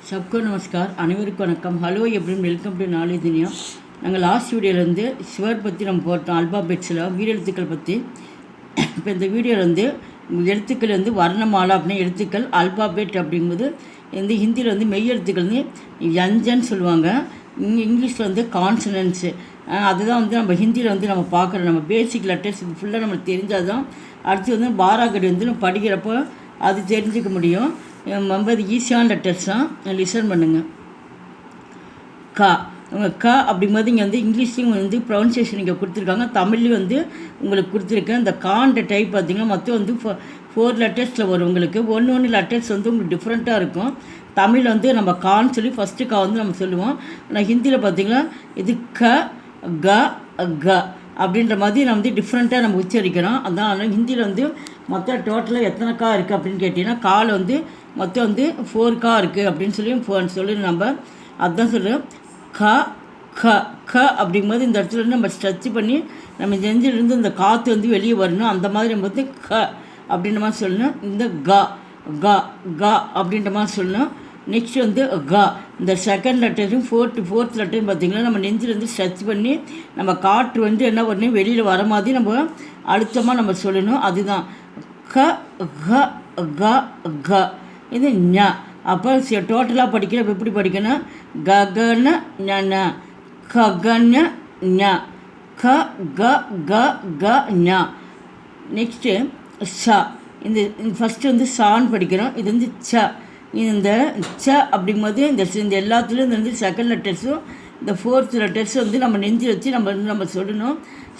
सबको नमस्कार அனைவருக்கும் வணக்கம். ஹலோ எப்ரின் வெல்கம் டு நாலேஜ் துனியா. நாங்கள் லாஸ்ட் வீடியோவிலேருந்து ஸ்வர் பற்றி நம்ம போட்டோம், அல்பாபெட்ஸில் உயிரெழுத்துக்கள் பற்றி. இப்போ இந்த வீடியோவில் வந்து எழுத்துக்கள் வந்து வர்ணமாலா அப்படின்னா எழுத்துக்கள், அல்பாபெட் அப்படிங்கும்போது வந்து ஹிந்தியில் வந்து மெய் எழுத்துக்கள் வந்து யஞ்சன்னு சொல்லுவாங்க, இங்கிலீஷில் வந்து கான்சனன்ஸு. அதுதான் வந்து நம்ம ஹிந்தியில் வந்து நம்ம பார்க்குறோம். நம்ம பேசிக் லெட்டர்ஸ் ஃபுல்லாக நம்மளுக்கு தெரிஞ்சால் தான் அடுத்து வந்து பாராகடி வந்து நம்ம படிக்கிறப்போ அது தெரிஞ்சிக்க முடியும். ரொம்ப ஈஸியான லெட்டர்ஸ் தான், லிசன் பண்ணுங்கள். கா க அப்படிங்கும்போது இங்கே வந்து இங்கிலீஷ்லேயும் வந்து ப்ரொனன்சியேஷன் இங்கே கொடுத்துருக்காங்க, தமிழ்லேயும் வந்து உங்களுக்கு கொடுத்துருக்கேன். இந்த கான்ற டைப் பார்த்திங்கன்னா மொத்தம் வந்து 4 லெட்டர்ஸில் வரும். உங்களுக்கு ஒன்று லெட்டர்ஸ் வந்து உங்களுக்கு டிஃப்ரெண்ட்டாக இருக்கும். தமிழில் வந்து நம்ம கான்னு சொல்லி ஃபஸ்ட்டு கா வந்து நம்ம சொல்லுவோம். ஆனால் ஹிந்தியில் பார்த்திங்கன்னா இது க க க அப்படின்ற மாதிரி நம்ம வந்து டிஃப்ரெண்ட்டாக நம்ம உச்சரிக்கிறோம். அதான் ஆனால் ஹிந்தியில் வந்து மொத்தம் டோட்டலாக எத்தனை கா இருக்குது அப்படின்னு கேட்டிங்கன்னா கால் வந்து மொத்தம் வந்து 4 கா இருக்குது அப்படின்னு சொல்லி நம்ம அதுதான் சொல்கிறோம். க க க அப்படிங்கும்போது இந்த இடத்துல வந்து நம்ம ஸ்ட்ரெச் பண்ணி நம்ம நெஞ்சிலிருந்து இந்த காற்று வந்து வெளியே வரணும். அந்த மாதிரி நம்ம வந்து க அப்படின்ற மாதிரி சொல்லணும். இந்த க க க அப்படின்ற மாதிரி சொல்லணும். நெக்ஸ்ட் வந்து க இந்த செகண்ட் லெட்டரும் ஃபோர்த் லெட்டரும் பார்த்திங்கன்னா நம்ம நெஞ்சிலேருந்து ஸ்ட்ரெச் பண்ணி நம்ம காற்று வந்து என்ன பண்ணணும் வெளியில் வர மாதிரி நம்ம அழுத்தமாக நம்ம சொல்லணும். அதுதான் க க க க. இது ஞ. அப்போ டோட்டலாக படிக்கிறப்ப எப்படி படிக்கணும்? ககன ஞ ககன ஞ க க க க ஞ. நெக்ஸ்ட்டு ச. இந்த ஃபஸ்ட்டு வந்து சான்னு படிக்கிறோம். இது வந்து ச. இந்த ச அப்படிங்கும்போது இந்த எல்லாத்துலேயும் இந்த வந்து செகண்ட் லெட்டர்ஸும் இந்த ஃபோர்த் லெட்டர்ஸும் வந்து நம்ம நெஞ்சு வச்சு நம்ம சொல்லணும்.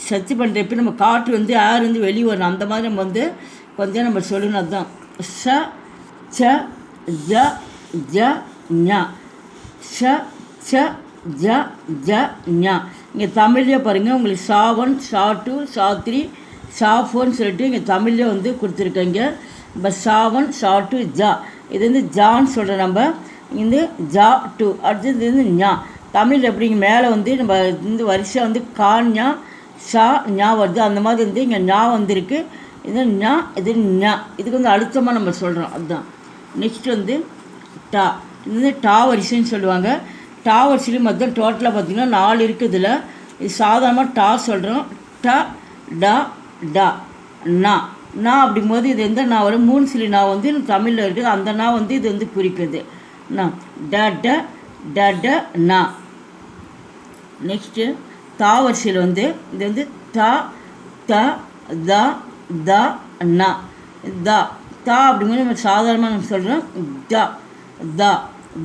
சர்ச் பண்ணுறப்ப நம்ம காற்று வந்து ஏர் வந்து வெளியே வரணும். அந்த மாதிரி நம்ம வந்து கொஞ்சம் நம்ம சொல்லணும். அதுதான் ச ச ஜ ஜ ஞ ச ச ஜ ஜ ஞ. இங்கே தமிழ்லேயே பாருங்கள், உங்களுக்கு சா1 சா2 சா3 சா4ன்னு சொல்லிட்டு இங்கே தமிழ்லேயே வந்து கொடுத்துருக்கேங்க. இப்போ சா1 சா2 ஜா. இது வந்து ஜான்னு சொல்கிறோம் நம்ம. இது ஜா2. அடுத்தது வந்து ஞா. தமிழ் எப்படிங்க மேலே வந்து நம்ம இந்த வரிசை வந்து காஞா ஷா ஞா வருது, அந்த மாதிரி வந்து இங்கே ஞா வந்திருக்கு. இது ஞா, இது ஞா. இதுக்கு வந்து அழுத்தமாக நம்ம சொல்கிறோம். அதுதான். நெக்ஸ்ட் வந்து டா. இது வந்து டா வரிசைன்னு சொல்லுவாங்க. டா வரிசையிலும் மொத்தம் டோட்டலாக பார்த்திங்கன்னா 4 இருக்குது. இதில் இது சாதாரணமாக டா சொல்கிறோம். ட டா டா நா நா அப்படிங்கும்போது இது எந்த நான் வரும்? 3 சிலி நான் வந்து தமிழில் இருக்குது. அந்த நான் வந்து இது வந்து குறிக்குது. நான் ட ட ட ட நா. நெக்ஸ்ட்டு தா வரிசையில் வந்து இது வந்து தா த த த நா. தா தா அப்படிங்கும்போது நம்ம சாதாரணமாக நம்ம சொல்கிறோம். த த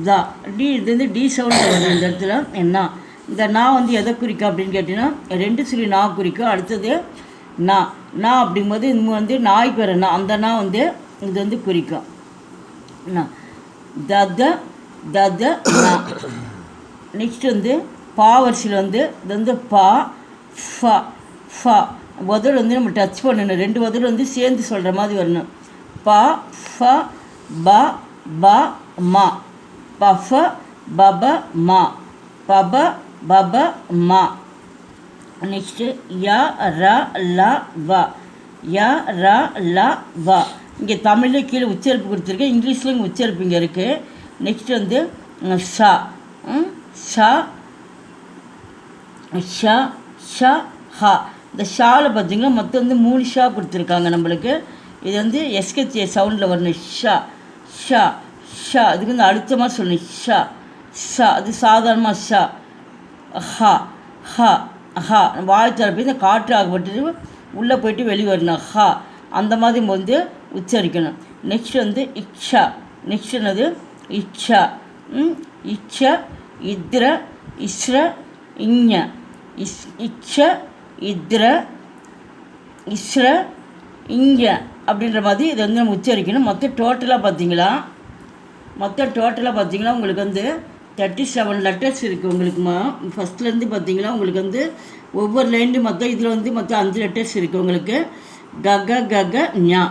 த டி. இது வந்து டி சவுண்ட் வருது இந்த இடத்துல. என்ன இந்த நான் வந்து எதை குறிக்கும் அப்படின்னு கேட்டிங்கன்னா 2 சிலி நான் குறிக்கும். அடுத்தது நா நா அப்படிங்கும்போது இது வந்து நாய்க்கு வர நா, அந்த நா வந்து இது வந்து குறிக்கும். தத தத நா. நெக்ஸ்ட் வந்து பா வரிசையில் வந்து இது வந்து பா ஃப ஃப. உதடு வந்து நம்ம டச் பண்ணணும். 2 உதடு வந்து சேர்ந்து சொல்கிற மாதிரி வரணும். பா ஃப ப ப மா. பஃப பப மா. பப பப மா. நெக்ஸ்ட்டு ய ர ல வ. ய ர ல வ. இங்கே தமிழில் கீழே உச்சரிப்பு கொடுத்துருக்கேன், இங்கிலீஷ்லேயும் இங்கே உச்சரிப்பு இங்கே இருக்குது. நெக்ஸ்ட் வந்து ஷா ஷா ஷ ஷ ஹா. இந்த ஷாவில் பார்த்திங்கன்னா மொத்தம் வந்து 3 ஷா கொடுத்துருக்காங்க நம்மளுக்கு. இது வந்து எஸ்கே சவுண்டில் வரணும். ஷா ஷா ஷா. இதுக்கு வந்து அழுத்தமாக சொல்லணும். ஷா ஷா. அது சாதாரணமாக ஷா. ஹா ஹா ஹா. வாய் தரப்பு இந்த காற்று ஆகப்பட்டு உள்ளே போயிட்டு வெளியே வரணும். ஹா. அந்த மாதிரி நம்ம வந்து உச்சரிக்கணும். நெக்ஸ்ட் வந்து இக்ஷா. நெக்ஸ்ட் என்னது? இக்ஷா இச்ச இத்ர இஸ்ர இஞ. இச்ச இத்ர இஸ்ர இங்க அப்படின்ற மாதிரி இதை வந்து நம்ம உச்சரிக்கணும். மொத்தம் டோட்டலாக பார்த்தீங்கன்னா உங்களுக்கு வந்து 37 லெட்டர்ஸ் இருக்குது. உங்களுக்கு ஃபஸ்ட்லேருந்து பார்த்தீங்கன்னா உங்களுக்கு வந்து ஒவ்வொரு லைன்லையும் மொத்தம் இதில் வந்து மொத்தம் 5 லெட்டர்ஸ் இருக்குது உங்களுக்கு. கக கக ஞா.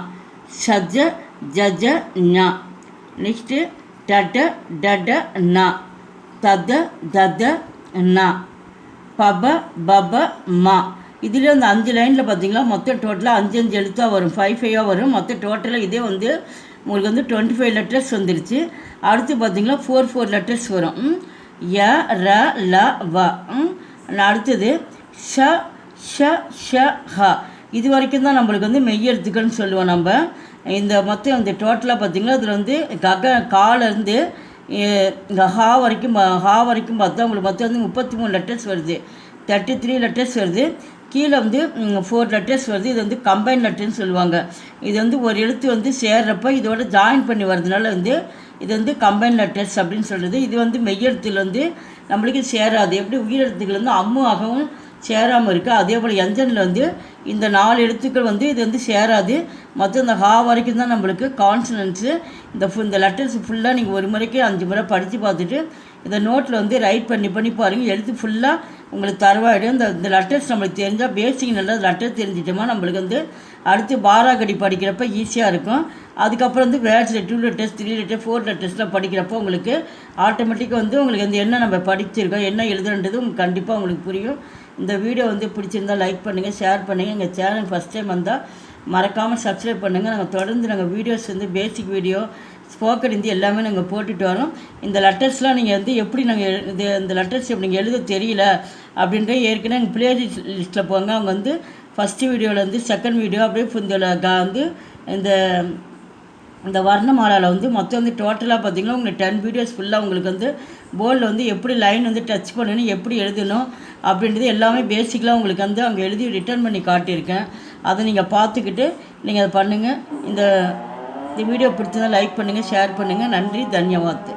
சஜ ஜஜ ஞா. நெக்ஸ்ட்டு டட டட நா. தத தத நா. பப பப மா. இதில் அந்த 5 லைனில் பார்த்தீங்கன்னா மொத்தம் டோட்டலாக 5 எழுத்தாக வரும். 5 வரும். மொத்தம் டோட்டலாக இதே வந்து உங்களுக்கு வந்து 25 லெட்டர்ஸ் வந்துருச்சு. அடுத்து பார்த்தீங்கன்னா 4 லெட்டர்ஸ் வரும். ய ர ல வ. அடுத்தது ஷ ஷ ஷ ஹ. இது வரைக்கும் தான் நம்மளுக்கு வந்து மெய்யெழுத்துக்கள்னு சொல்லுவோம். நம்ம இந்த மொத்தம் இந்த டோட்டலாக பார்த்திங்கன்னா இதில் வந்து காலேருந்து இந்த ஹா வரைக்கும் பார்த்தா உங்களுக்கு மொத்தம் வந்து 33 லெட்டர்ஸ் வருது. 33 லெட்டர்ஸ் வருது. கீழே வந்து 4 லெட்டர்ஸ் வருது. இது வந்து கம்பைன் லெட்டர்னு சொல்லுவாங்க. இது வந்து ஒரு எழுத்து வந்து சேர்றப்போ இதோட ஜாயின் பண்ணி வர்றதுனால வந்து இது வந்து கம்பைன் லெட்டர்ஸ் அப்படின்னு சொல்கிறது. இது வந்து மெய்யெழுத்தில் வந்து நம்மளுக்கு சேராது. எப்படி உயிரெழுத்துக்கள் வந்து அம்மு ஆகவும் சேராமல் இருக்குது, அதே போல் எஞ்சனில் வந்து இந்த 4 எழுத்துக்கள் வந்து இது வந்து சேராது. மொத்தம் இந்த ஹா வரைக்கும் தான் நம்மளுக்கு கான்சனன்ஸு. இந்த லெட்டர்ஸ் ஃபுல்லாக நீங்கள் ஒரு முறைக்கு 5 முறை படித்து பார்த்துட்டு இந்த நோட்டில் வந்து ரைட் பண்ணி பாருங்கள். எழுத்து ஃபுல்லாக உங்களுக்கு தரவாயிடும். இந்த லெட்டர்ஸ் நம்மளுக்கு தெரிஞ்சால் பேசிக் நல்லா லெட்டர் தெரிஞ்சிட்டோமா நம்மளுக்கு வந்து அடுத்து பாராகடி படிக்கிறப்ப ஈஸியாக இருக்கும். அதுக்கப்புறம் வந்து வேர்ட்ஸில் 2 லெட்டர்ஸ் 3 லெட்டர்ஸ் 4 லெட்டர்ஸ்லாம் படிக்கிறப்போ உங்களுக்கு ஆட்டோமேட்டிக்காக வந்து உங்களுக்கு வந்து என்ன நம்ம படிச்சிருக்கோம் என்ன எழுதுன்றது உங்களுக்கு கண்டிப்பாக உங்களுக்கு புரியும். இந்த வீடியோ வந்து பிடிச்சிருந்தால் லைக் பண்ணுங்கள், ஷேர் பண்ணுங்கள். எங்கள் சேனல் ஃபஸ்ட் டைம் வந்தால் மறக்காமல் சப்ஸ்கிரைப் பண்ணுங்கள். நாங்கள் வீடியோஸ் வந்து பேசிக் வீடியோ ஸ்போக்கன் ஹிந்தி எல்லாமே நாங்கள் போட்டுட்டு வரோம். இந்த லெட்டர்ஸ்லாம் நீங்கள் வந்து எப்படி நாங்கள் இந்த லெட்டர்ஸ் எப்படி நீங்கள் எழுத தெரியல அப்படின்ற ஏற்கனவே எங்கள் ப்ளே லிஸ்ட்டில் போங்க. அவங்க வந்து ஃபஸ்ட்டு வீடியோவில் செகண்ட் வீடியோ அப்படியே வந்து இந்த வர்ணமாலாவில் வந்து மொத்தம் வந்து டோட்டலாக பார்த்திங்கன்னா உங்களுக்கு 10 வீடியோஸ் ஃபுல்லாக உங்களுக்கு வந்து போர்டில் வந்து எப்படி லைன் வந்து டச் பண்ணணும், எப்படி எழுதணும் அப்படின்றது எல்லாமே பேசிக்கலாக உங்களுக்கு வந்து அங்கே எழுதி ரிட்டர்ன் பண்ணி காட்டியிருக்கேன். அதை நீங்கள் பார்த்துக்கிட்டு நீங்கள் அதை பண்ணுங்கள். இந்த வீடியோ பிடிச்சதான் லைக் பண்ணுங்கள், ஷேர் பண்ணுங்கள். நன்றி, தன்யவாத்.